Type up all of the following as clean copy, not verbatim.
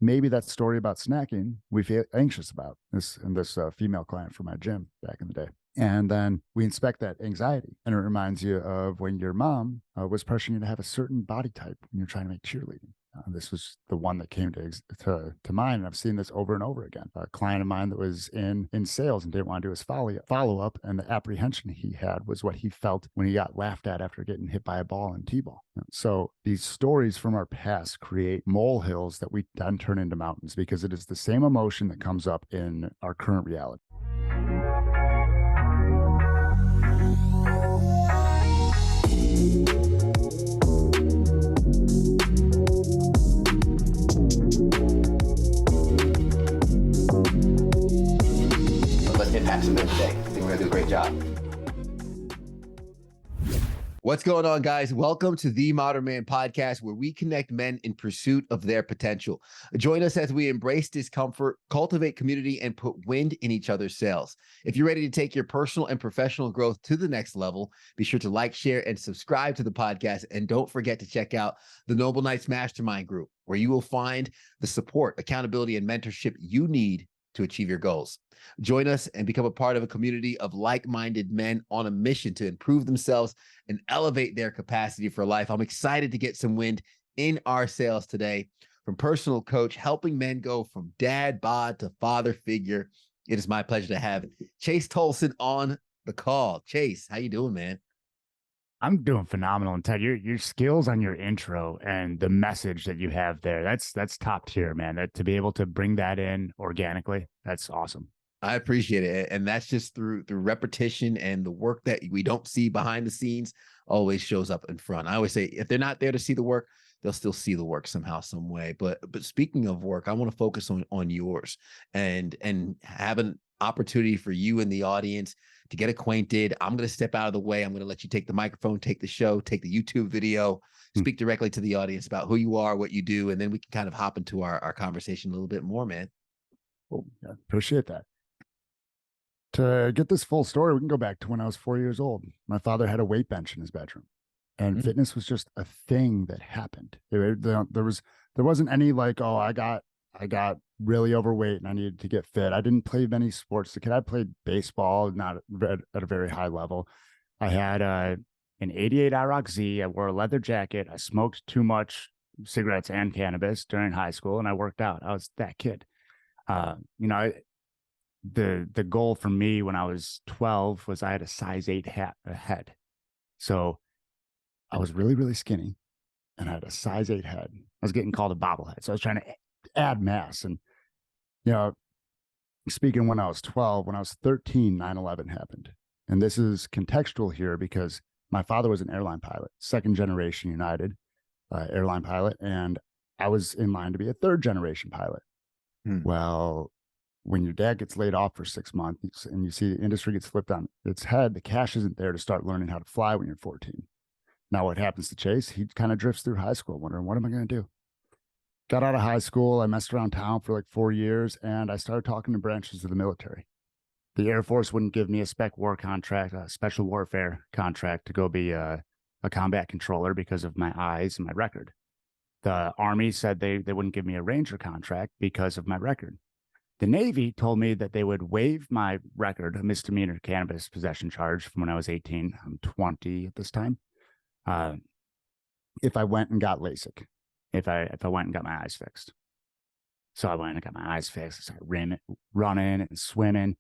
maybe that story about snacking we feel anxious about this and this female client from my gym back in the day. And then we inspect that anxiety, and it reminds you of when your mom was pressuring you to have a certain body type when you're trying to make cheerleading. This was the one that came to mind, and I've seen this over and over again. A client of mine that was in sales and didn't want to do his follow up, and the apprehension he had was what he felt when he got laughed at after getting hit by a ball in t-ball. So these stories from our past create molehills that we then turn into mountains, because it is the same emotion that comes up in our current reality. Let's impact some men today. I think we're going to do a great job. What's going on, guys? Welcome to the Modern Man Podcast, where we connect men in pursuit of their potential. Join us as we embrace discomfort, cultivate community, and put wind in each other's sails. If you're ready to take your personal and professional growth to the next level, be sure to like, share, and subscribe to the podcast. And don't forget to check out the Noble Knights Mastermind Group, where you will find the support, accountability, and mentorship you need to achieve your goals. Join us and become a part of a community of like-minded men on a mission to improve themselves and elevate their capacity for life. I'm excited to get some wind in our sails today from personal coach, helping men go from dad bod to father figure. It is my pleasure to have Chase Tolison on the call. Chase, how you doing, man? I'm doing phenomenal. And Ted, your skills on your intro and the message that you have there, that's top tier, man. That to be able to bring that in organically, that's awesome. I appreciate it. And that's just through repetition, and the work that we don't see behind the scenes always shows up in front. I always say, if they're not there to see the work, they'll still see the work somehow, some way. But speaking of work, I want to focus on yours and have an opportunity for you and the audience to get acquainted. I'm going to step out of the way. I'm going to let you take the microphone, take the show, take the YouTube video, speak directly to the audience about who you are, what you do, and then we can kind of hop into our conversation a little bit more, man. Well, yeah, appreciate that. To get this full story, we can go back to when I was 4 years old. My father had a weight bench in his bedroom, and fitness was just a thing that happened. There wasn't any like, oh, I got really overweight and I needed to get fit. I didn't play many sports as a kid. I played baseball, not at a very high level. I had an 88 IROC Z. I wore a leather jacket. I smoked too much cigarettes and cannabis during high school, and I worked out. I was that kid. The goal for me when I was 12 was I had a size 8 head. So I was really, really skinny, and I had a size 8 head. I was getting called a bobblehead. So I was trying to add mass. And, speaking when I was 12, when I was 13, 9/11 happened. And this is contextual here because my father was an airline pilot, second generation United airline pilot. And I was in line to be a third generation pilot. Well, when your dad gets laid off for 6 months and you see the industry gets flipped on its head, the cash isn't there to start learning how to fly when you're 14. Now, what happens to Chase? He kind of drifts through high school wondering, what am I going to do? Got out of high school. I messed around town for like 4 years, and I started talking to branches of the military. The Air Force wouldn't give me a spec war contract, a special warfare contract to go be a combat controller because of my eyes and my record. The Army said they wouldn't give me a Ranger contract because of my record. The Navy told me that they would waive my record, a misdemeanor cannabis possession charge from when I was 18. I'm 20 at this time. If I went and got LASIK, if I went and got my eyes fixed. So I went and got my eyes fixed. I started running and swimming.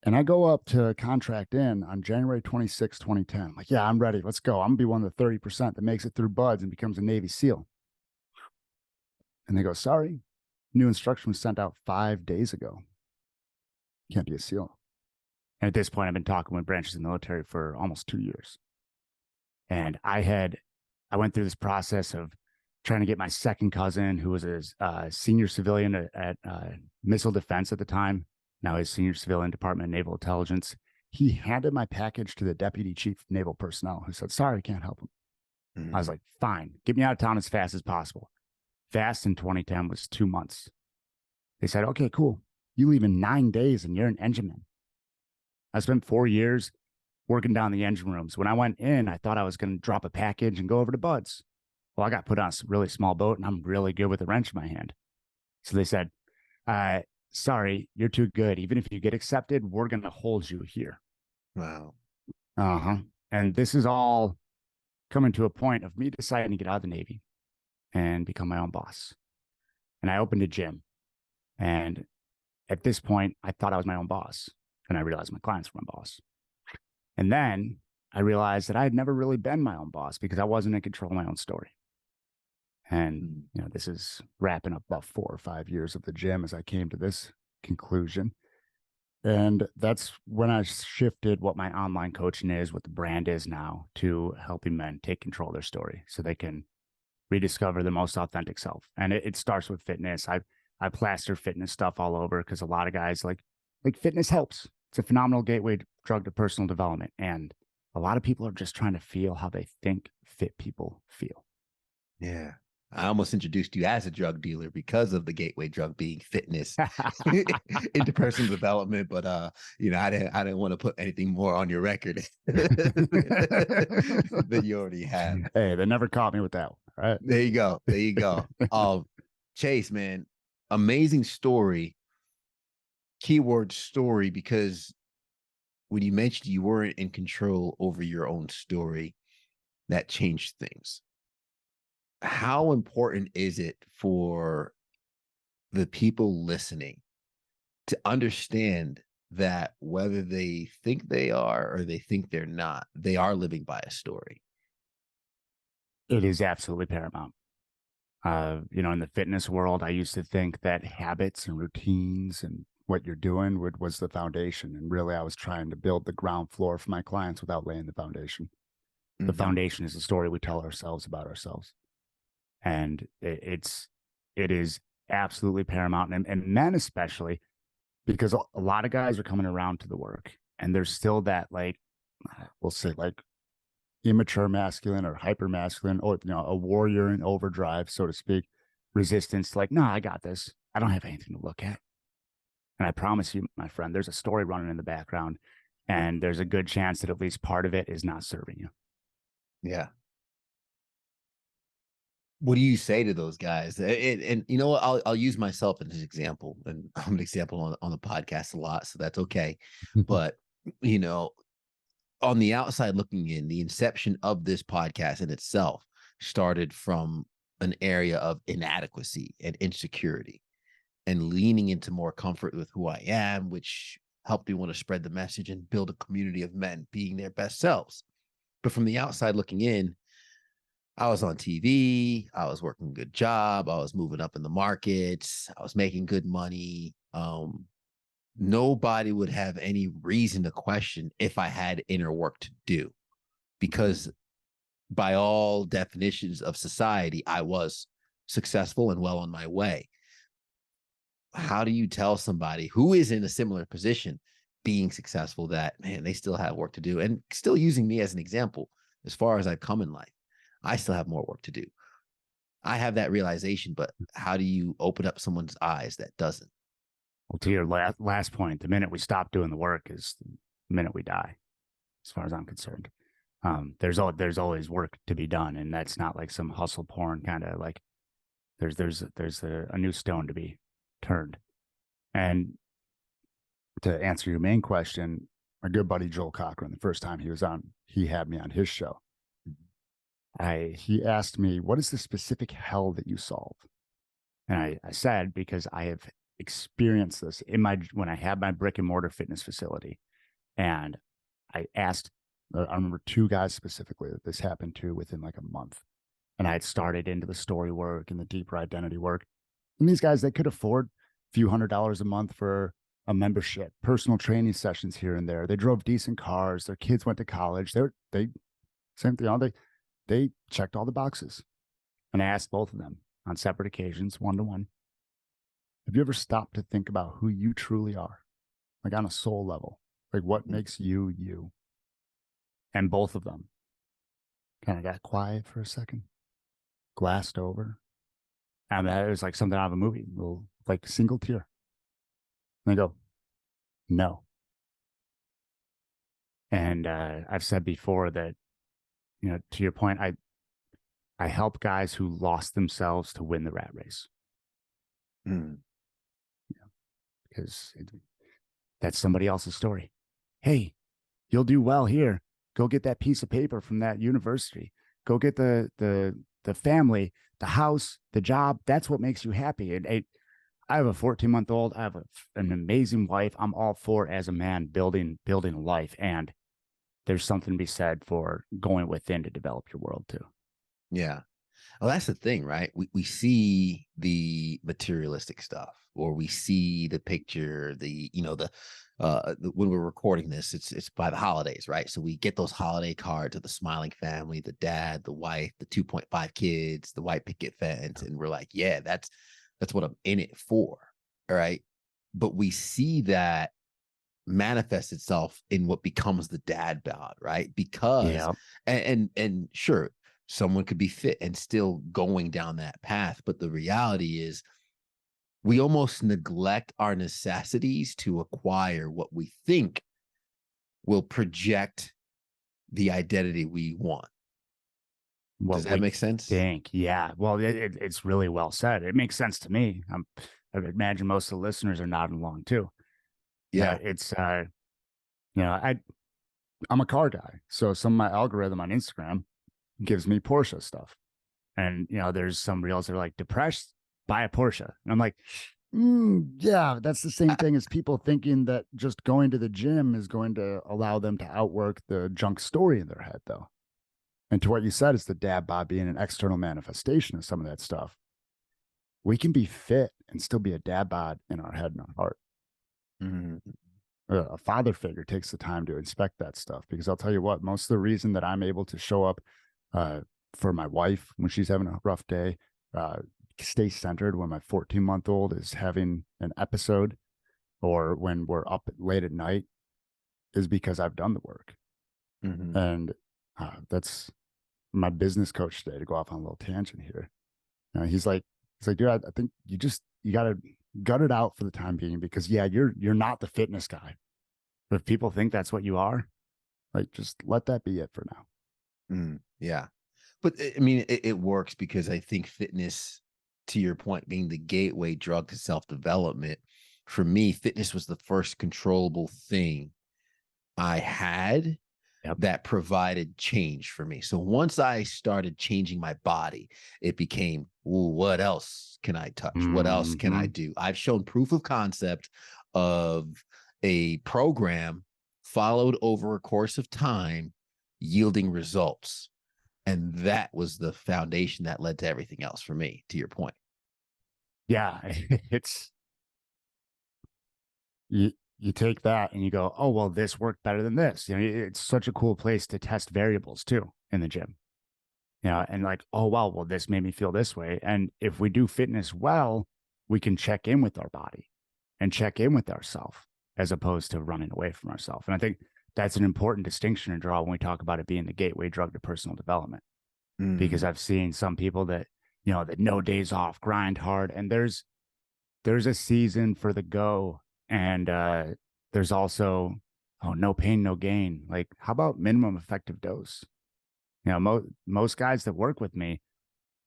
And I go up to contract in on January 26, 2010. I'm like, yeah, I'm ready. Let's go. I'm going to be one of the 30% that makes it through BUD/S and becomes a Navy SEAL. And they go, sorry. New instruction was sent out 5 days ago. Can't be a SEAL. And at this point, I've been talking with branches of the military for almost 2 years. And I went through this process of trying to get my second cousin, who was a senior civilian at Missile Defense at the time. Now he's senior civilian Department of Naval Intelligence. He handed my package to the deputy chief of naval personnel, who said, sorry, can't help him. I was like, fine, get me out of town as fast as possible. Fast in 2010 was 2 months. They said, okay, cool. You leave in 9 days and you're an engineman. I spent 4 years working down the engine rooms. When I went in, I thought I was going to drop a package and go over to BUD/S. Well, I got put on a really small boat, and I'm really good with a wrench in my hand. So they said, sorry, you're too good. Even if you get accepted, we're going to hold you here. Wow. Uh-huh. And this is all coming to a point of me deciding to get out of the Navy and become my own boss. And I opened a gym. And at this point, I thought I was my own boss. And I realized my clients were my boss. And then I realized that I had never really been my own boss because I wasn't in control of my own story. And, this is wrapping up about 4 or 5 years of the gym as I came to this conclusion. And that's when I shifted what my online coaching is, what the brand is now, to helping men take control of their story so they can rediscover their most authentic self. And it starts with fitness. I plaster fitness stuff all over because a lot of guys like fitness helps. It's a phenomenal gateway drug to personal development. And a lot of people are just trying to feel how they think fit people feel. Yeah. I almost introduced you as a drug dealer because of the gateway drug being fitness into personal development. But I didn't want to put anything more on your record than you already have. Hey, they never caught me with that one. All right. There you go. There you go. Chase, man, amazing story. Keyword story, because when you mentioned you weren't in control over your own story, that changed things. How important is it for the people listening to understand that whether they think they are or they think they're not, they are living by a story? It is absolutely paramount. In the fitness world, I used to think that habits and routines and what you're doing was the foundation. And really, I was trying to build the ground floor for my clients without laying the foundation. The foundation is the story we tell ourselves about ourselves. And it is absolutely paramount. And men, especially, because a lot of guys are coming around to the work and there's still that, we'll say, immature masculine or hyper masculine, or a warrior in overdrive, so to speak, resistance to no, I got this. I don't have anything to look at. And I promise you, my friend, there's a story running in the background, and there's a good chance that at least part of it is not serving you. Yeah. What do you say to those guys? And you know what? I'll use myself as an example, and I'm an example on the podcast a lot, so that's okay. But on the outside looking in, the inception of this podcast in itself started from an area of inadequacy and insecurity, and leaning into more comfort with who I am, which helped me want to spread the message and build a community of men being their best selves. But from the outside looking in, I was on TV, I was working a good job, I was moving up in the markets, I was making good money. Nobody would have any reason to question if I had inner work to do, because by all definitions of society, I was successful and well on my way. How do you tell somebody who is in a similar position, being successful, that, man, they still have work to do? And still using me as an example, as far as I've come in life, I still have more work to do. I have that realization, but how do you open up someone's eyes that doesn't? Well, to your last point, the minute we stop doing the work is the minute we die, as far as I'm concerned. There's always work to be done, and that's not like some hustle porn kind of there's a new stone to be turned. And to answer your main question, my good buddy Joel Cochran, the first time he was on, he had me on his show. He asked me, what is the specific hell that you solve? And I said, because I have experienced this when I had my brick and mortar fitness facility. And I asked, I remember 2 guys specifically that this happened to within like a month. And I had started into the story work and the deeper identity work. And these guys, they could afford a few $100s a month for a membership, personal training sessions here and there. They drove decent cars. Their kids went to college. They checked all the boxes. And I asked both of them on separate occasions, one-to-one, have you ever stopped to think about who you truly are? Like on a soul level, like what makes you, you? And both of them kind of got quiet for a second, glassed over. And that was like something out of a movie, little like single tear. And they go, no. And I've said before that, to your point, I help guys who lost themselves to win the rat race. Mm. because that's somebody else's story. Hey, you'll do well here. Go get that piece of paper from that university. Go get the family, the house, the job. That's what makes you happy. And I have a 14-month-old. I have an amazing wife. I'm all for, as a man, building a life. And there's something to be said for going within to develop your world too. Yeah. Well, that's the thing, right? We see the materialistic stuff, or we see the picture, when we're recording this, it's by the holidays, right? So we get those holiday cards of the smiling family, the dad, the wife, the 2.5 kids, the white picket fence, and we're like, yeah, that's what I'm in it for. All right. But we see that manifest itself in what becomes the dad bod, right? Because Yeah. and sure, someone could be fit and still going down that path, but the reality is we almost neglect our necessities to acquire what we think will project the identity we want. Does What that we make sense? think. Yeah. Well, it's really well said. It makes sense to me. I imagine most of the listeners are nodding along too. Yeah. It's you know, I'm a car guy, so some of my algorithm on Instagram gives me Porsche stuff, and there's some reels that are like depressed, buy a Porsche, and I'm like, yeah, that's the same thing as people thinking that just going to the gym is going to allow them to outwork the junk story in their head, though. And to what you said, is the dad bod being an external manifestation of some of that stuff. We can be fit and still be a dad bod in our head and our heart. Mhm. A father figure takes the time to inspect that stuff, because I'll tell you what, most of the reason that I'm able to show up uh, for my wife when she's having a rough day, uh, stay centered when my 14-month-old is having an episode, or when we're up late at night, is because I've done the work. Mhm. And that's my business coach today, to go off on a little tangent here. He's like, dude, I think you got to gut it out for the time being, because yeah, you're not the fitness guy. But if people think that's what you are, like, just let that be it for now. Yeah. But I mean, it works because I think fitness, to your point, being the gateway drug to self development, for me, fitness was the first controllable thing I had Yep. that provided change for me. So once I started changing my body, it became, ooh, what else can I touch? What else can I Hmm. do? I've shown proof of concept of a program followed over a course of time yielding results. And that was the foundation that led to everything else for me, to your point. Yeah. It's you take that and you go, oh well, this worked better than this. It's such a cool place to test variables too in the gym. And like, oh well, this made me feel this way. And if we do fitness well, we can check in with our body and check in with ourselves, as opposed to running away from ourselves. And I think that's an important distinction to draw when we talk about it being the gateway drug to personal development. Because Mm. I've seen some people that, that no days off, grind hard, and there's a season for the go, and there's also, oh, no pain, no gain. Like, how about minimum effective dose? Most guys that work with me,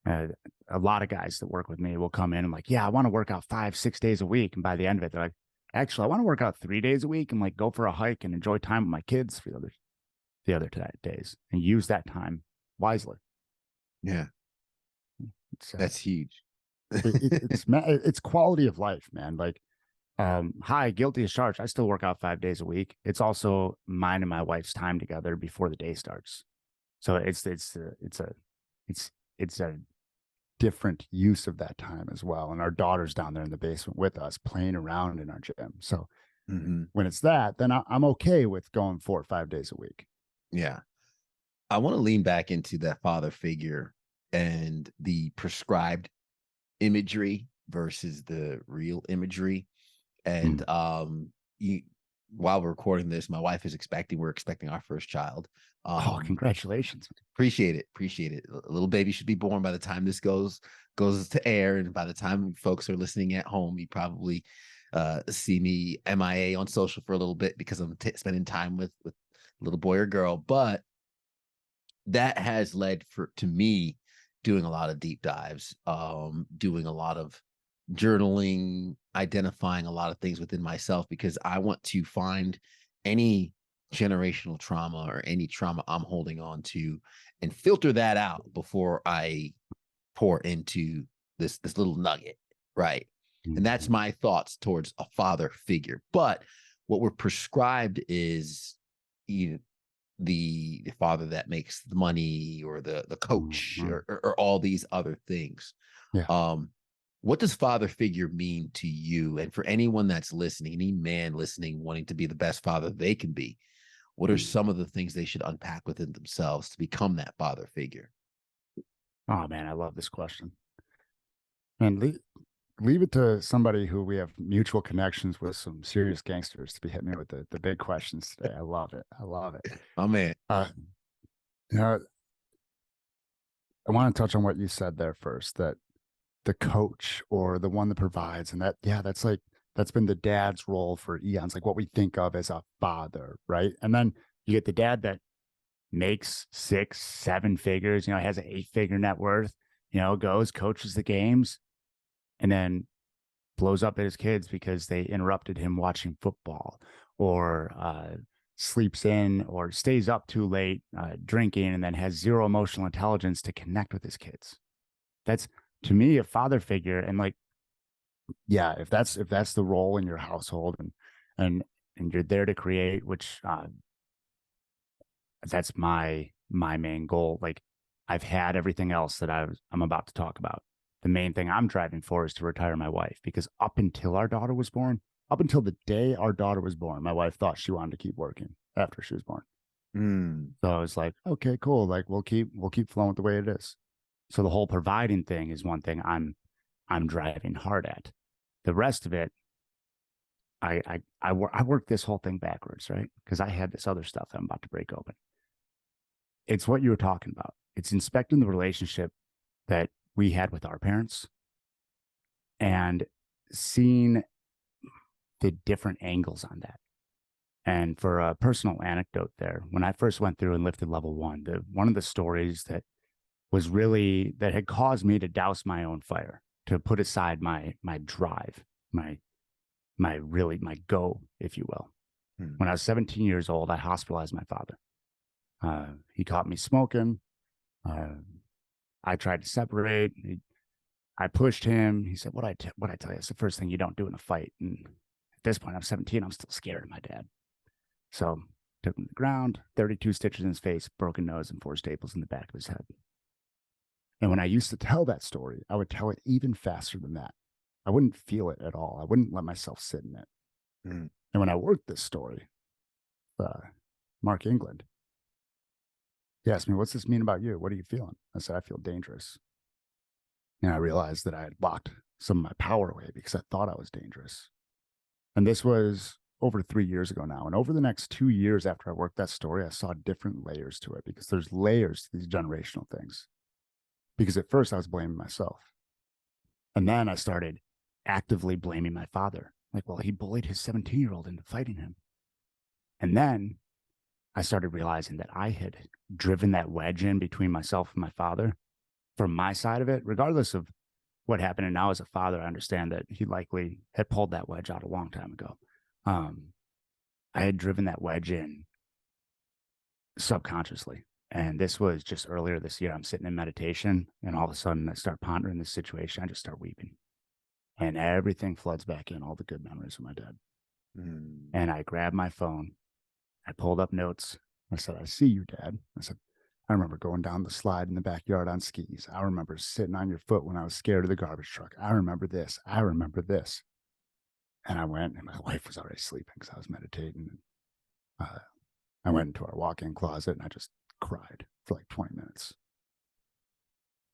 uh, a lot of guys that work with me will come in and like, yeah, I want to work out 5, 6 days a week, and by the end of it, they're like, actually, I want to work out 3 days a week and like go for a hike and enjoy time with my kids for the other days, and use that time wisely. Yeah, It's that's huge. it's quality of life, man. Like, hi, guilty as charged. I still work out 5 days a week. It's also mine and my wife's time together before the day starts. So it's it's a different use of that time as well. And our daughter's down there in the basement with us, playing around in our gym. So Mhm. when it's that, then I'm okay with going 4 or 5 days a week. Yeah. I want to lean back into that father figure and the prescribed imagery versus the real imagery. Mm. And you while we're recording this, my wife is we're expecting our first child. Oh, Um congratulations. appreciate it. Appreciate it. A little baby should be born by the time this goes to air. And by the time folks are listening at home, you probably see me MIA on social for a little bit because I'm spending time with little boy or girl. But that has led to me doing a lot of deep dives, doing a lot of journaling, identifying a lot of things within myself because I want to find any generational trauma or any trauma I'm holding on to and filter that out before I pour into this little nugget, right? And that's Mhm. my thoughts towards a father figure. But what we're prescribed is you know, the father that makes the money or the coach Mhm. or all these other things. Yeah. Um, what does father figure mean to you? And for anyone that's listening, any man listening, wanting to be the best father they can be, what are some of the things they should unpack within themselves to become that father figure? Oh man, I love this question. And leave it to somebody who we have mutual connections with, some serious gangsters, to be hitting me with the big questions today. I love it. I love it. Oh man. Uh, you know, I want to touch on what you said there first, that the coach or the one that provides, and that, yeah, that's like, that's been the dad's role for eons, like what we think of as a father, right? And then you get the dad that makes 6, 7 figures, has an 8-figure net worth, goes, coaches the games, and then blows up at his kids because they interrupted him watching football, or sleeps in or stays up too late drinking, and then has zero emotional intelligence to connect with his kids. That's, to me, a father figure. And like, yeah, if that's the role in your household, and and you're there to create, which that's my main goal. Like, I've had everything else that I'm about to talk about. The main thing I'm driving for is to retire my wife, because up until our daughter was born, up until the day our daughter was born, my wife thought she wanted to keep working after she was born. Mm, So I was like, okay, cool. Like, we'll keep flowing with the way it is. So the whole providing thing is one thing I'm driving hard at. The rest of it, I worked this whole thing backwards, right? Because I had this other stuff that I'm about to break open. It's what you were talking about. It's inspecting the relationship that we had with our parents, and seeing the different angles on that. And for a personal anecdote there, when I first went through and lifted level one, one of the stories that had caused me to douse my own fire, to put aside my drive, my go, if you will. mm, When I was 17 years old, I hospitalized my father. He caught me smoking. Uh, I tried to separate. I pushed him. He said, what I tell you? It's the first thing you don't do in a fight." And at this point, I'm 17. I'm still scared of my dad. So took him to the ground, 32 stitches in his face, broken nose, and 4 staples in the back of his head. And when I used to tell that story, I would tell it even faster than that. I wouldn't feel it at all. I wouldn't let myself sit in it. mm, And when I worked this story, Mark England, he asked me, "What's this mean about you? What are you feeling?" I said, "I feel dangerous." And I realized that I had locked some of my power away because I thought I was dangerous. And this was over 3 years ago now. And over the next 2 years after I worked that story, I saw different layers to it, because there's layers to these generational things. Because at first I was blaming myself. And then I started actively blaming my father. Like, well, he bullied his 17-year-old into fighting him. And then I started realizing that I had driven that wedge in between myself and my father from my side of it, regardless of what happened. And now, as a father, I understand that he likely had pulled that wedge out a long time ago. Um, I had driven that wedge in subconsciously. And this was just earlier this year. I'm sitting in meditation, and all of a sudden I start pondering this situation. I just start weeping, and everything floods back in, all the good memories of my dad. mm. And I grabbed my phone. I pulled up notes. I said, "I see you, Dad." I said, "I remember going down the slide in the backyard on skis. I remember sitting on your foot when I was scared of the garbage truck. I remember this. I remember this." And I went, and my wife was already sleeping because I was meditating. Uh, I went into our walk-in closet and I just cried for like 20 minutes.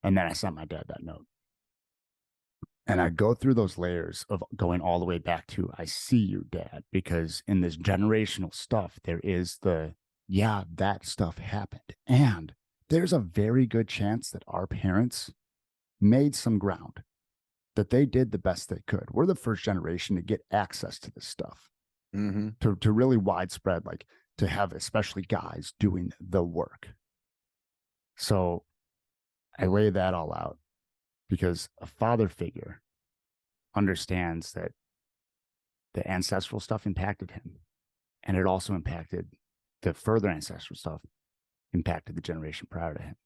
And then I sent my dad that note. And I go through those layers of going all the way back to, "I see you, Dad," because in this generational stuff, there is yeah, that stuff happened. And there's a very good chance that our parents made some ground, that they did the best they could. We're the first generation to get access to this stuff, Mm-hmm. to really widespread, like, to have especially guys doing the work. So I lay that all out, because a father figure understands that the ancestral stuff impacted him, and it also impacted the further ancestral stuff, impacted the generation prior to him.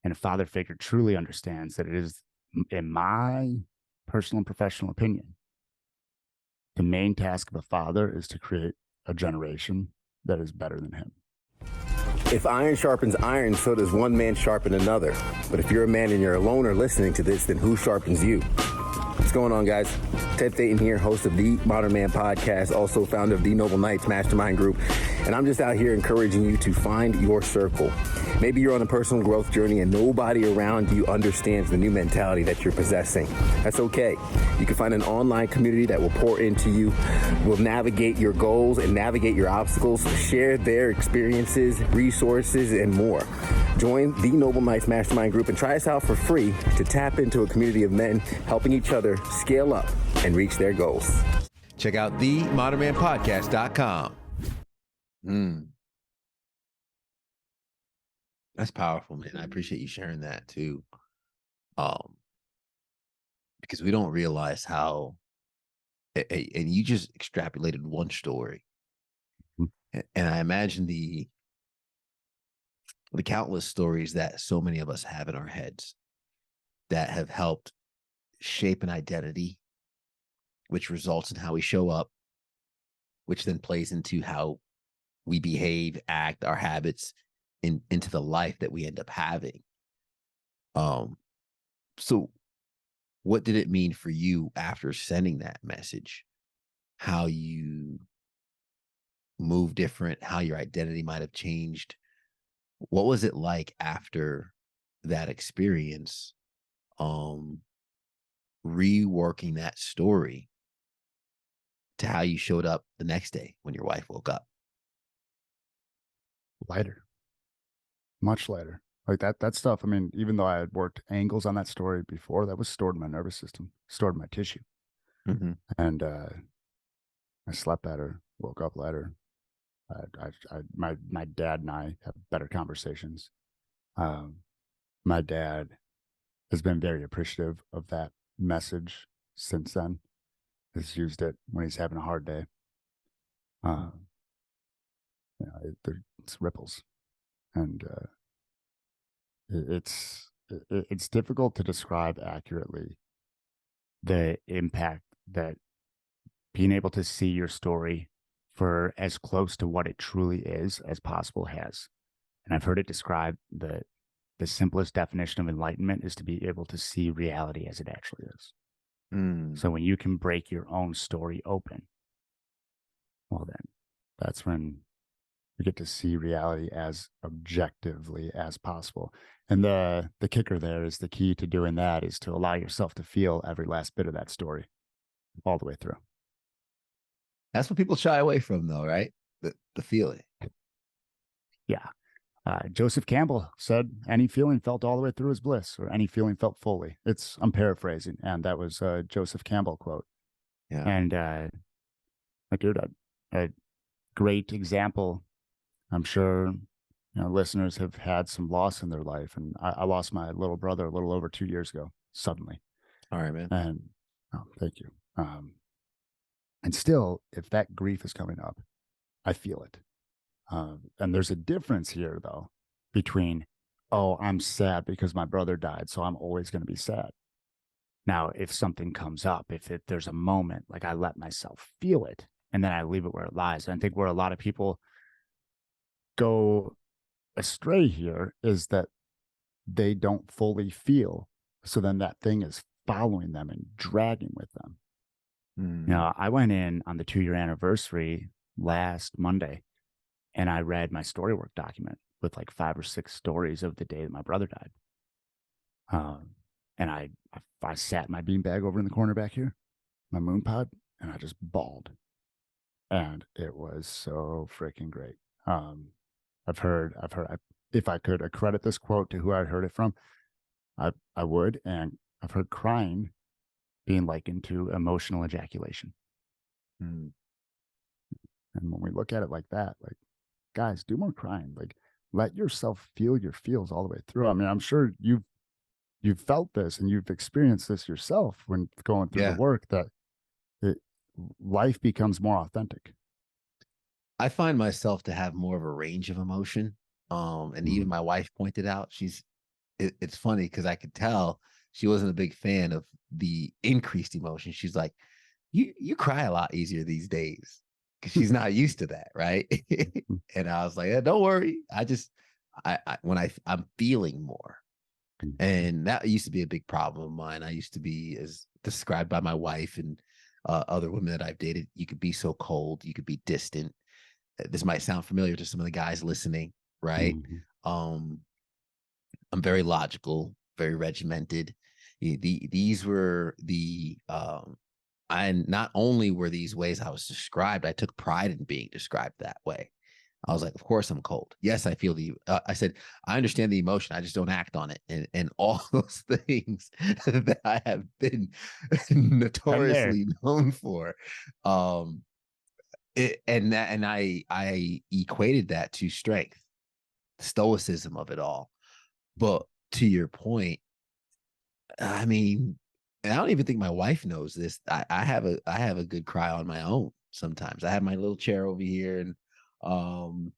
And a father figure truly understands that it is, in my personal and professional opinion, the main task of a father is to create a generation that is better than him. If iron sharpens iron, so does one man sharpen another. But if you're a man and you're alone or listening to this, then who sharpens you? What's going on, guys? Ted Thayton here, host of the Modern Man Podcast, also founder of the Noble Knights Mastermind Group. And I'm just out here encouraging you to find your circle. Maybe you're on a personal growth journey and nobody around you understands the new mentality that you're possessing. That's okay. You can find an online community that will pour into you, will navigate your goals and navigate your obstacles, share their experiences, resources, and more. Join the Noble Knights Mastermind Group and try us out for free to tap into a community of men helping each other scale up and reach their goals. Check out themodernmanpodcast.com. That's powerful, man. I appreciate you sharing that too. Because we don't realize how, and you just extrapolated one story. And I imagine the countless stories that so many of us have in our heads that have helped shape an identity, which results in how we show up, which then plays into how we behave, act, our habits into the life that we end up having. So what did it mean for you after sending that message? How you move different, how your identity might have changed? What was it like after that experience, reworking that story to how you showed up the next day when your wife woke up? Lighter, much lighter. Like that stuff. I mean, even though I had worked angles on that story before, that was stored in my nervous system, stored in my tissue. Mm-hmm. And I slept better, woke up lighter. My dad and I have better conversations. My dad has been very appreciative of that message since then. He's used it when he's having a hard day. It's ripples, and it's difficult to describe accurately the impact that being able to see your story for as close to what it truly is as possible has. And I've heard it described the simplest definition of enlightenment is to be able to see reality as it actually is. So when you can break your own story open, well, then that's when you get to see reality as objectively as possible. And the kicker there is the key to doing that is to allow yourself to feel every last bit of that story all the way through. That's what people shy away from, though, right? The feeling. Yeah. Joseph Campbell said, any feeling felt all the way through is bliss, or any feeling felt fully. I'm paraphrasing, and that was a Joseph Campbell quote. Yeah. And dude, a great example. I'm sure listeners have had some loss in their life, and I lost my little brother a little over 2 years ago, suddenly. All right, man. And thank you. And still, if that grief is coming up, I feel it. And there's a difference here, though, between, oh, I'm sad because my brother died, so I'm always going to be sad. Now, if something comes up, if there's a moment, like I let myself feel it, and then I leave it where it lies. And I think where a lot of people go astray here is that they don't fully feel. So then that thing is following them and dragging with them. I went in on the 2-year anniversary last Monday, and I read my storywork document with like 5 or 6 stories of the day that my brother died. And I sat my beanbag over in the corner back here, my moon pod, and I just bawled. And it was so freaking great. I've heard, if I could accredit this quote to who I heard it from, I would. And I've heard crying being likened to emotional ejaculation. And when we look at it like that, like, guys, do more crying. Like, let yourself feel your feels all the way through. I mean, I'm sure you've you've felt this and you've experienced this yourself when going through the Yeah. work, that it, life becomes more authentic. I find myself to have more of a range of emotion. And even my wife pointed out, it's funny because I could tell she wasn't a big fan of the increased emotion. She's like, you cry a lot easier these days, because she's not used to that, right? And I was like, don't worry. I'm feeling more. And that used to be a big problem of mine. I used to be, as described by my wife and other women that I've dated, you could be so cold, you could be distant. This might sound familiar to some of the guys listening, right? Um, I'm very logical, very regimented. These were I not only were these ways I was described, I took pride in being described that way. I was like, of course I'm cold. Yes, I feel I said, I understand the emotion. I just don't act on it. And all those things that I have been notoriously known for. I equated that to strength, stoicism of it all. But to your point, I mean, and I don't even think my wife knows this. I have a good cry on my own sometimes. I have my little chair over here, and I'll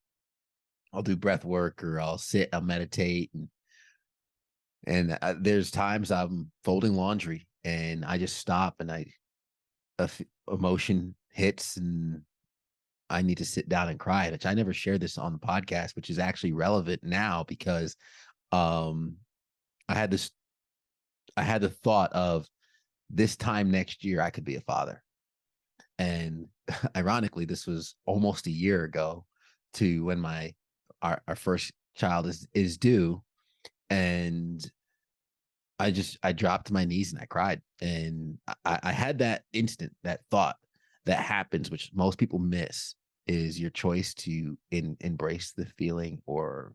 do breath work, or I'll sit, I'll meditate, and there's times I'm folding laundry and I just stop, and emotion hits and I need to sit down and cry. Which I never shared this on the podcast, which is actually relevant now because um I had the thought of, this time next year I could be a father. And ironically, this was almost a year ago to when our first child is due. And I dropped to my knees and I cried. And I had that instant, that thought that happens, which most people miss, is your choice to embrace the feeling or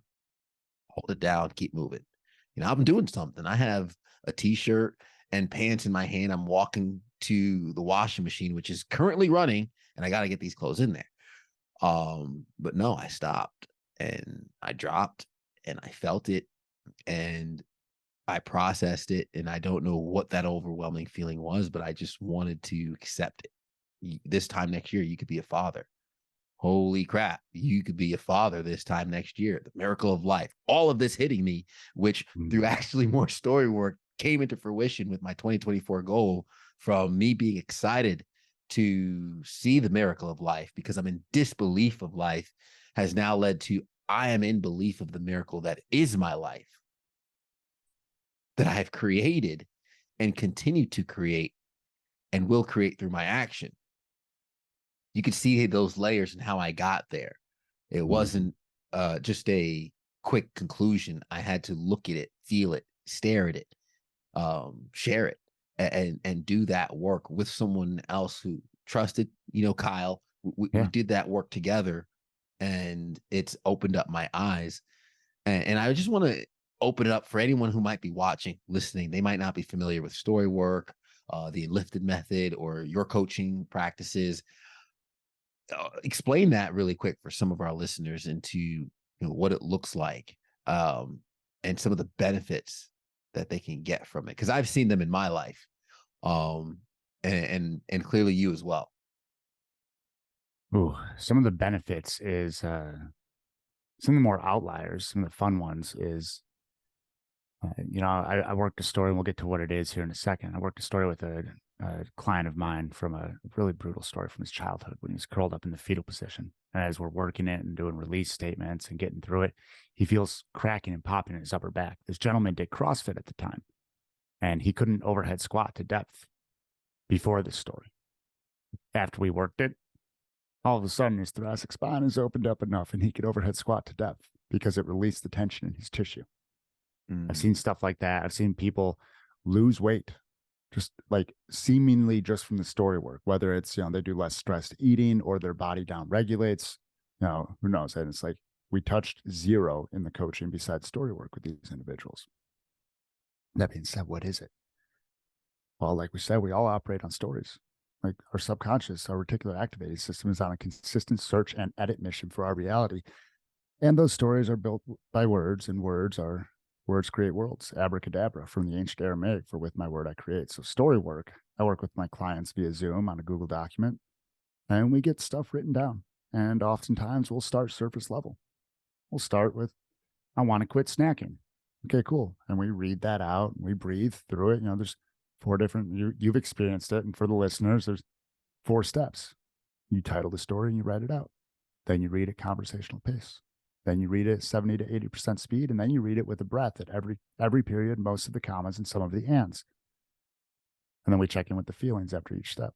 hold it down, keep moving. I'm doing something. I have a t-shirt and pants in my hand. I'm walking to the washing machine, which is currently running, and I got to get these clothes in there. But no, I stopped and I dropped and I felt it and I processed it. And I don't know what that overwhelming feeling was, but I just wanted to accept it. This time next year, you could be a father. Holy crap, you could be a father this time next year. The miracle of life. All of this hitting me, which through actually more story work came into fruition with my 2024 goal, from me being excited to see the miracle of life because I'm in disbelief of life, has now led to I am in belief of the miracle that is my life, that I have created and continue to create and will create through my action. You could see those layers and how I got there. It wasn't just a quick conclusion. I had to look at it, feel it, stare at it, share it, and do that work with someone else who trusted, Kyle. We did that work together, and it's opened up my eyes. And I just want to open it up for anyone who might be watching, listening. They might not be familiar with story work, the Lifted method, or your coaching practices. Explain that really quick for some of our listeners into what it looks like, and some of the benefits that they can get from it, because I've seen them in my life, and clearly you as well. Ooh, some of the benefits is some of the more outliers, some of the fun ones is, I worked a story, and we'll get to what it is here in a second. I worked a story with a client of mine from a really brutal story from his childhood when he was curled up in the fetal position. And as we're working it and doing release statements and getting through it, he feels cracking and popping in his upper back. This gentleman did CrossFit at the time, and he couldn't overhead squat to depth before this story. After we worked it, all of a sudden his thoracic spine is opened up enough and he could overhead squat to depth because it released the tension in his tissue. I've seen stuff like that. I've seen people lose weight just like seemingly just from the story work, whether it's, they do less stressed eating or their body down regulates, who knows? And it's like, we touched zero in the coaching besides story work with these individuals. That being said, what is it? Well, like we said, we all operate on stories. Like our subconscious, our reticular activating system is on a consistent search and edit mission for our reality. And those stories are built by words, and words are Words create worlds. Abracadabra from the ancient Aramaic for with my word I create. So story work, I work with my clients via Zoom on a Google document, and we get stuff written down. And oftentimes we'll start surface level. We'll start with, I want to quit snacking. Okay, cool. And we read that out and we breathe through it. There's 4 different, you've experienced it. And for the listeners, there's 4 steps. You title the story and you write it out. Then you read at conversational pace. Then you read it at 70 to 80% speed. And then you read it with a breath at every period, most of the commas and some of the ands. And then we check in with the feelings after each step.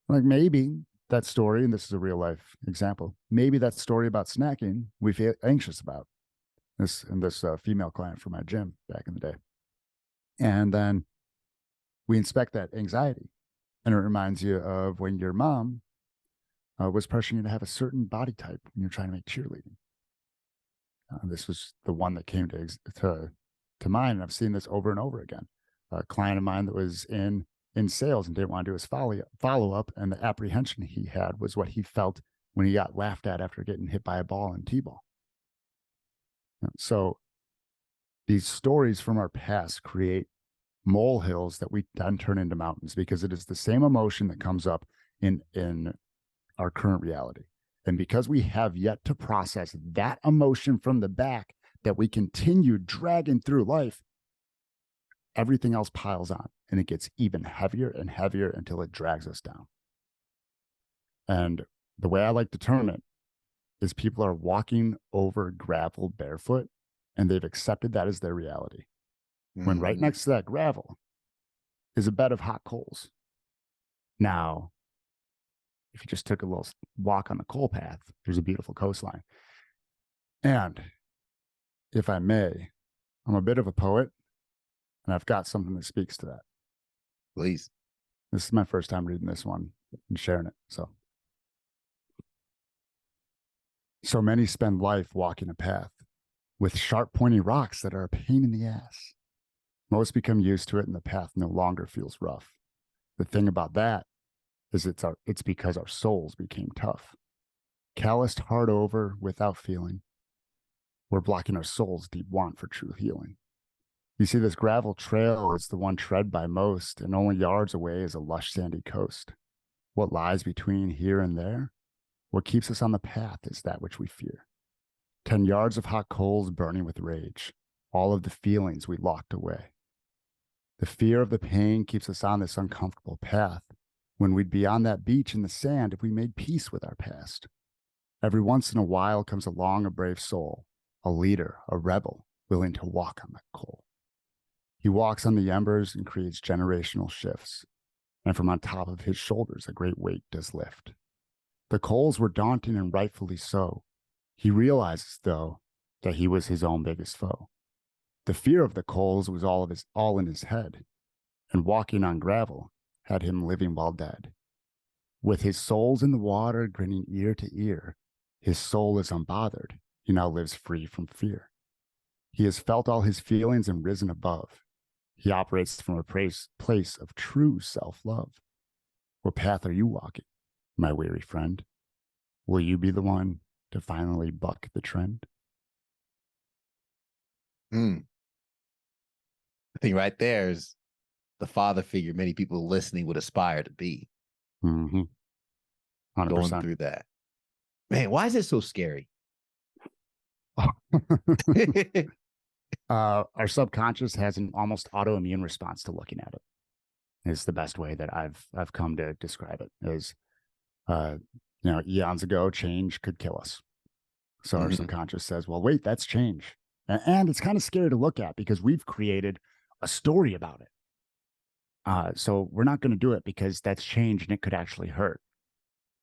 Like maybe that story, and this is a real life example, maybe that story about snacking we feel anxious about. This female client from my gym back in the day. And then we inspect that anxiety. And it reminds you of when your mom was pressuring you to have a certain body type when you're trying to make cheerleading. This was the one that came to mind. And I've seen this over and over again. A client of mine that was in sales and didn't want to do his follow-up. And the apprehension he had was what he felt when he got laughed at after getting hit by a ball in T-ball. So these stories from our past create molehills that we then turn into mountains, because it is the same emotion that comes up in our current reality. And because we have yet to process that emotion from the back that we continue dragging through life, everything else piles on and it gets even heavier and heavier until it drags us down. And the way I like to term it is people are walking over gravel barefoot and they've accepted that as their reality. When right next to that gravel is a bed of hot coals. Now, if you just took a little walk on the coal path, there's a beautiful coastline. And if I may, I'm a bit of a poet, and I've got something that speaks to that. Please. This is my first time reading this one and sharing it. So many spend life walking a path with sharp, pointy rocks that are a pain in the ass. Most become used to it, and the path no longer feels rough. The thing about that is it's because our souls became tough. Calloused hard over without feeling. We're blocking our soul's deep want for true healing. You see, this gravel trail is the one tread by most, and only yards away is a lush sandy coast. What lies between here and there? What keeps us on the path is that which we fear. 10 yards of hot coals burning with rage, all of the feelings we locked away. The fear of the pain keeps us on this uncomfortable path, when we'd be on that beach in the sand if we made peace with our past. Every once in a while comes along a brave soul, a leader, a rebel, willing to walk on that coal. He walks on the embers and creates generational shifts, and from on top of his shoulders a great weight does lift. The coals were daunting, and rightfully so. He realizes, though, that he was his own biggest foe. The fear of the coals was all in his head, and walking on gravel had him living while dead. With his soles in the water, grinning ear to ear, his soul is unbothered. He now lives free from fear. He has felt all his feelings and risen above. He operates from a place of true self-love. What path are you walking, my weary friend? Will you be the one to finally buck the trend? I think right there is the father figure many people listening would aspire to be. 100%. Going through that. Man, why is it so scary? Our subconscious has an almost autoimmune response to looking at it. Is the best way that I've come to describe it. Is eons ago, change could kill us. So our subconscious says, well, wait, that's change. And it's kind of scary to look at because we've created a story about it. So we're not going to do it because that's change and it could actually hurt.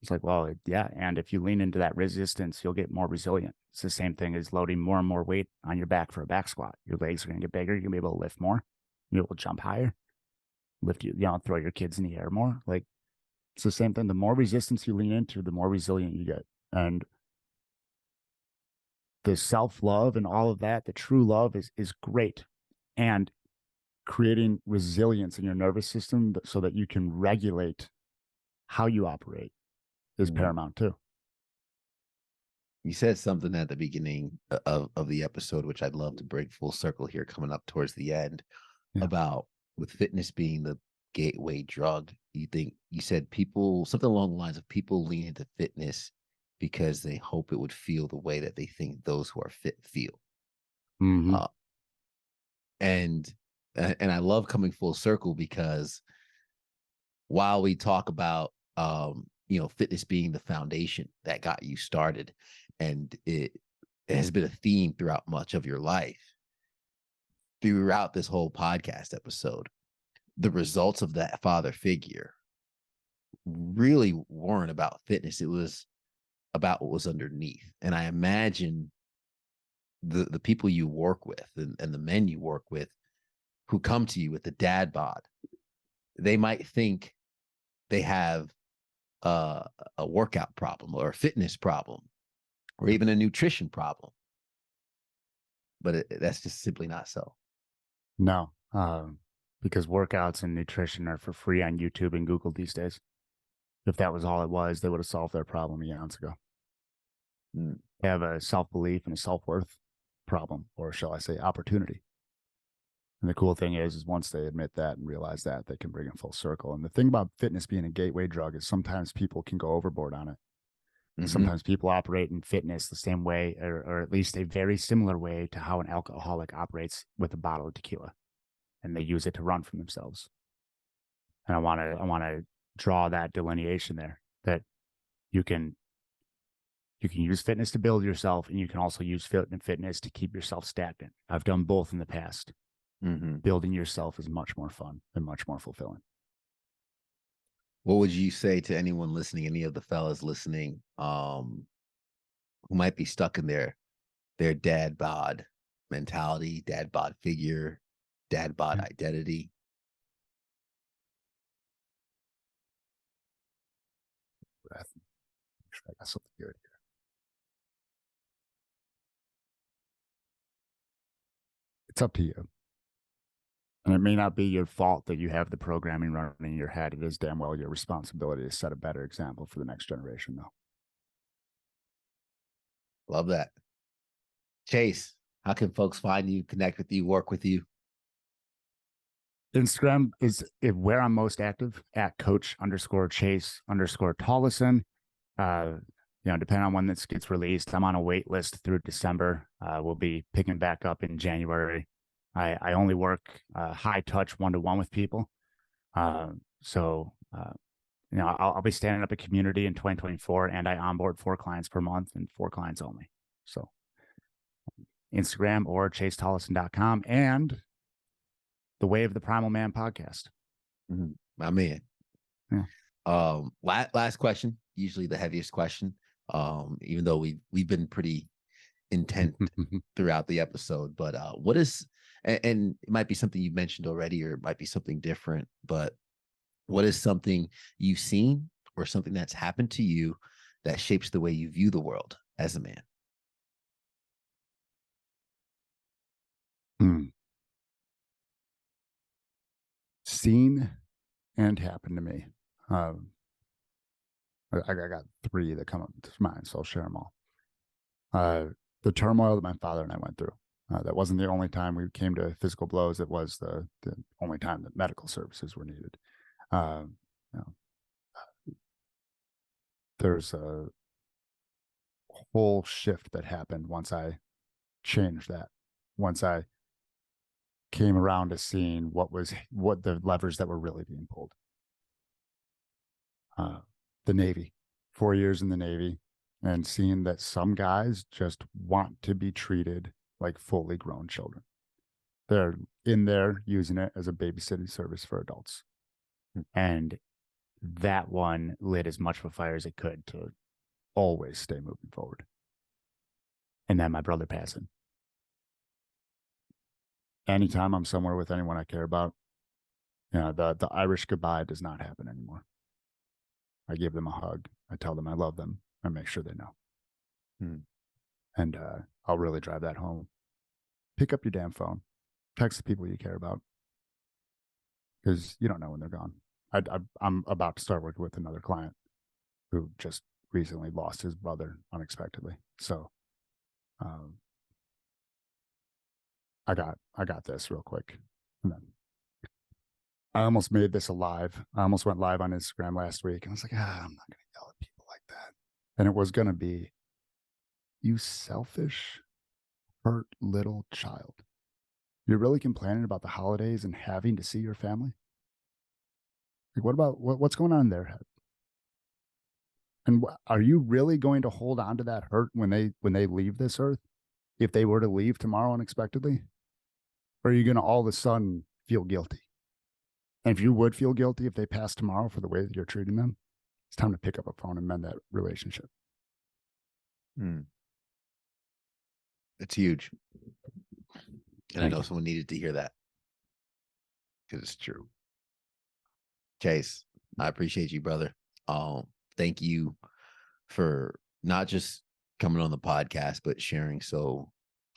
It's like, well, yeah. And if you lean into that resistance, you'll get more resilient. It's the same thing as loading more and more weight on your back for a back squat. Your legs are going to get bigger. You're going to be able to lift more. You'll be able to jump higher, throw your kids in the air more. Like, it's the same thing. The more resistance you lean into, the more resilient you get. And the self-love and all of that, the true love is great. And creating resilience in your nervous system so that you can regulate how you operate is paramount too. You said something at the beginning of the episode, which I'd love to bring full circle here coming up towards the end, Yeah. about with fitness being the gateway drug. You said people, something along the lines of people lean into fitness because they hope it would feel the way that they think those who are fit feel. Mm-hmm. Uh, and I love coming full circle because while we talk about fitness being the foundation that got you started, and it has been a theme throughout much of your life, throughout this whole podcast episode, the results of that father figure really weren't about fitness. It was about what was underneath. And I imagine the people you work with and the men you work with who come to you with the dad bod, they might think they have a workout problem or a fitness problem or even a nutrition problem. But that's just simply not so. No, because workouts and nutrition are for free on YouTube and Google these days. If that was all it was, they would have solved their problem eons ago. Mm. They have a self-belief and a self-worth problem, or shall I say opportunity. And the cool thing is once they admit that and realize that, they can bring it full circle. And the thing about fitness being a gateway drug is sometimes people can go overboard on it. Mm-hmm. Sometimes people operate in fitness the same way, or at least a very similar way to how an alcoholic operates with a bottle of tequila, and they use it to run from themselves. And I want to draw that delineation there, that you can use fitness to build yourself, and you can also use fitness to keep yourself stagnant. I've done both in the past. Mm-hmm. Building yourself is much more fun and much more fulfilling. What would you say to anyone listening, any of the fellas listening, who might be stuck in their dad bod mentality, dad bod figure, dad bod identity? Breath. I got something good here. It's up to you. And it may not be your fault that you have the programming running in your head. It is damn well your responsibility to set a better example for the next generation, though. Love that. Chase, how can folks find you, connect with you, work with you? Instagram is where I'm most active, at coach_Chase_Tolison. Depending on when this gets released, I'm on a wait list through December. We'll be picking back up in January. I only work high touch one-to-one with people. I'll be standing up a community in 2024, and I onboard 4 clients per month and 4 clients only. So Instagram or chasetolison.com, and the Way of the Primal Man podcast. Mm-hmm. My man. Yeah. Last question, usually the heaviest question. Even though we've been pretty intent throughout the episode, but what is, and it might be something you've mentioned already, or it might be something different, but what is something you've seen or something that's happened to you that shapes the way you view the world as a man? Seen and happened to me. I got 3 that come up to mind, so I'll share them all. The turmoil that my father and I went through. That wasn't the only time we came to physical blows. It was the only time that medical services were needed. There's a whole shift that happened once I changed that. Once I came around to seeing what the levers that were really being pulled. The Navy, 4 years in the Navy, and seeing that some guys just want to be treated like fully grown children. They're in there using it as a babysitting service for adults. And that one lit as much of a fire as it could to always stay moving forward. And then my brother passing. Anytime I'm somewhere with anyone I care about, the Irish goodbye does not happen anymore. I give them a hug. I tell them I love them. I make sure they know. And I'll really drive that home. Pick up your damn phone. Text the people you care about. Because you don't know when they're gone. I'm about to start working with another client who just recently lost his brother unexpectedly. So I got this real quick. And then I almost made this alive. I almost went live on Instagram last week, and I was like, I'm not going to yell at people like that. And it was going to be, you selfish, hurt little child. You're really complaining about the holidays and having to see your family? Like, what about what's going on in their head? And are you really going to hold on to that hurt when they leave this earth? If they were to leave tomorrow unexpectedly? Or are you going to all of a sudden feel guilty? And if you would feel guilty if they pass tomorrow for the way that you're treating them, it's time to pick up a phone and mend that relationship. It's huge. And I know someone needed to hear that, because it's true. Chase, I appreciate you, brother. Thank you for not just coming on the podcast, but sharing so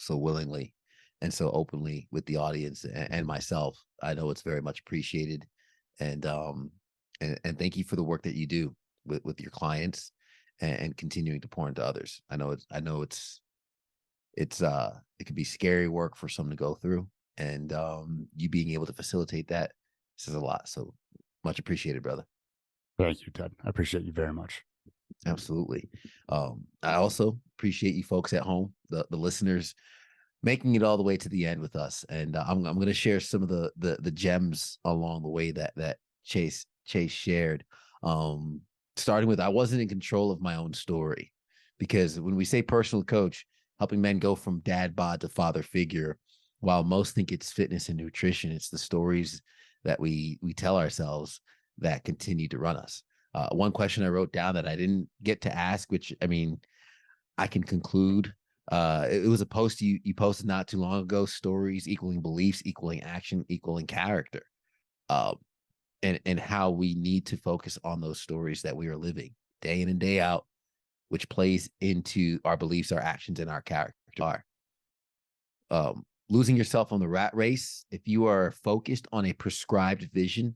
willingly and so openly with the audience and myself. I know it's very much appreciated. And thank you for the work that you do with your clients and continuing to pour into others. I know it can be scary work for some to go through, and you being able to facilitate that says a lot. So much appreciated, brother. Thank you, Ted. I appreciate you very much. Absolutely. I also appreciate you folks at home, the listeners, making it all the way to the end with us. And I'm going to share some of the gems along the way that Chase shared. Starting with, I wasn't in control of my own story, because when we say personal coach, helping men go from dad bod to father figure, while most think it's fitness and nutrition, it's the stories that we tell ourselves that continue to run us. One question I wrote down that I didn't get to ask, which, I mean, I can conclude, it was a post you posted not too long ago: stories equaling beliefs, equaling action, equaling character. And how we need to focus on those stories that we are living day in and day out, which plays into our beliefs, our actions, and our character. Losing yourself on the rat race. If you are focused on a prescribed vision,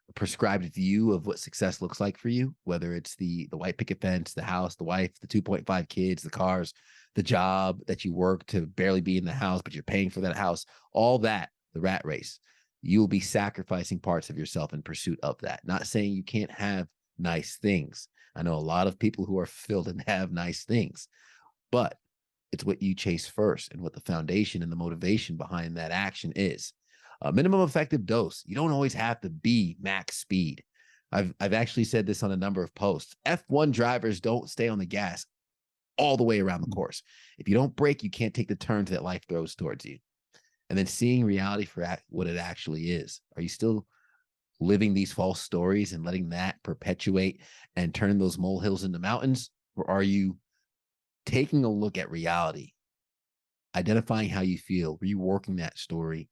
a prescribed view of what success looks like for you, whether it's the white picket fence, the house, the wife, the 2.5 kids, the cars, the job that you work to barely be in the house, but you're paying for that house, all that, the rat race, you will be sacrificing parts of yourself in pursuit of that. Not saying you can't have nice things. I know a lot of people who are fulfilled and have nice things, but it's what you chase first and what the foundation and the motivation behind that action is. A minimum effective dose. You don't always have to be max speed. I've actually said this on a number of posts. F1 drivers don't stay on the gas all the way around the course. If you don't brake, you can't take the turns that life throws towards you. And then seeing reality for what it actually is. Are you still living these false stories and letting that perpetuate and turn those molehills into mountains? Or are you taking a look at reality, identifying how you feel, reworking that story,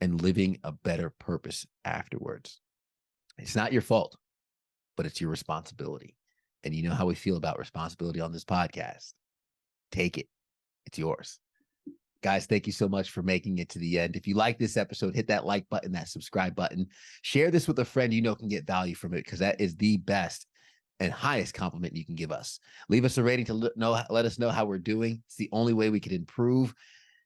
and living a better purpose afterwards? It's not your fault, but it's your responsibility. And you know how we feel about responsibility on this podcast. Take it. It's yours. Guys, thank you so much for making it to the end. If you like this episode, hit that like button, that subscribe button. Share this with a friend you know can get value from it, because that is the best and highest compliment you can give us. Leave us a rating to let us know how we're doing. It's the only way we can improve.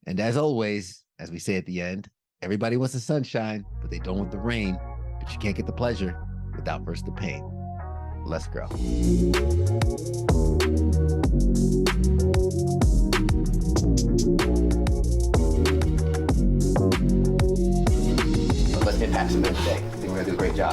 And as always, as we say at the end, everybody wants the sunshine, but they don't want the rain. But you can't get the pleasure without first the pain. Let's grow. Let's impact some men today. I think we're going to do a great job.